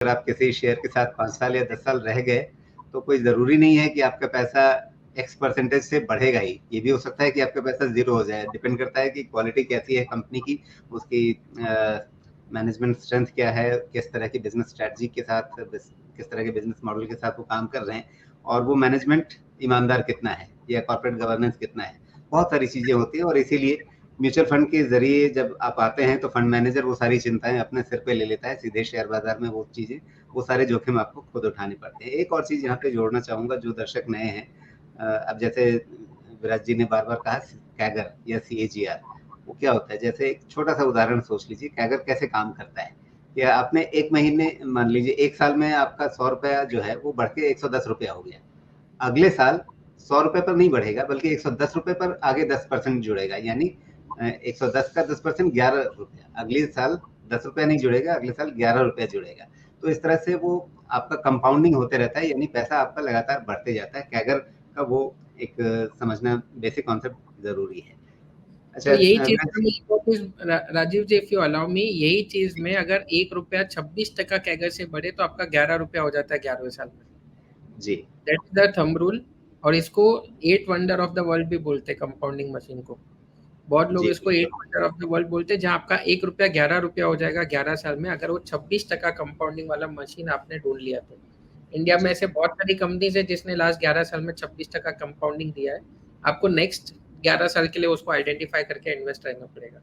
अगर आप किसी शेयर के साथ 5 साल या 10 साल रह गए, तो कोई ज़रूरी नहीं है कि आपका पैसा एक्स परसेंटेज से बढ़ेगा ही। ये भी हो सकता है कि आपका पैसा ज़ीरो हो जाए। डिपेंड करता है कि क्वालिटी कैसी है कंपनी की, उसकी मैनेजमेंट स्ट्रेंथ क्या है, किस तरह की बिज़नेस स्ट्रैटेजी के साथ, किस तरह के बिज़नेस मॉडल के साथ वो काम कर रहे हैं, और वो मैनेजमेंट ईमानदार कितना है या कॉर्पोरेट गवर्नेंस कितना है। बहुत सारी चीज़ें होती हैं, और इसीलिए म्यूचुअल फंड के ज़रिए जब आप आते हैं, तो फंड मैनेजर वो सारी चिंताएँ अपने सिर पे ले लेता है। सीधे शेयर बाज़ार में वो चीज़ें, वो सारे जोखिम आपको खुद उठाने पड़ते हैं। एक और चीज़ यहाँ पे जोड़ना चाहूँगा, जो दर्शक नए हैं, अब जैसे विराज जी ने बार-बार कहा कैगर या सीएजीआर, वो क्या होता है? जैसे एक छोटा-सा उदाहरण सोच लीजिए, कैगर कैसे काम करता है? कि आपने 1 महीने, मान लीजिए 1 साल में आपका ₹100 जो है वो बढ़ के ₹110 हो गया। अगले साल ₹100 पर नहीं बढ़ेगा, बल्कि ₹110 पर आगे 10% जुड़ेगा, यानी 110 का 10% ₹11। अगले साल ₹10 नहीं जुड़ेगा, अगले साल ₹11 जुड़ेगा। तो इस तरह से वो आपका कंपाउंडिंग होते रहता है, यानी पैसा आपका लगातार बढ़ते जाता है। कैगर का वो एक समझना, बेसिक कॉन्सेप्ट ज़रूरी है। अच्छा, तो यही चीज राजीव जी, इफ यू अलाउ मी, यही चीज में अगर ₹1 26% कैगर से बढ़े तो आपका ₹11 हो जाता है 11वें साल में। जी, दैट्स द थंब रूल। और इसको 8 वंडर ऑफ द वर्ल्ड भी बोलते हैं कंपाउंडिंग मशीन को। बहुत लोग जी, इसको 8 बिल्कुल। वंडर ऑफ द वर्ल्ड बोलते हैं, जहाँ आपका ₹1 ₹11 हो जाएगा 11 साल में, अगर वो 26% कंपाउंडिंग वाला मशीन आपने ढूंढ लिया तो। इंडिया में जी। ऐसे बहुत सारी कंपनीज है जिसने लास्ट 11 साल में 26% कंपाउंडिंग दिया है। आपको नेक्स्ट 11 साल के लिए उसको आइडेंटिफाई करके इन्वेस्ट रहना पड़ेगा।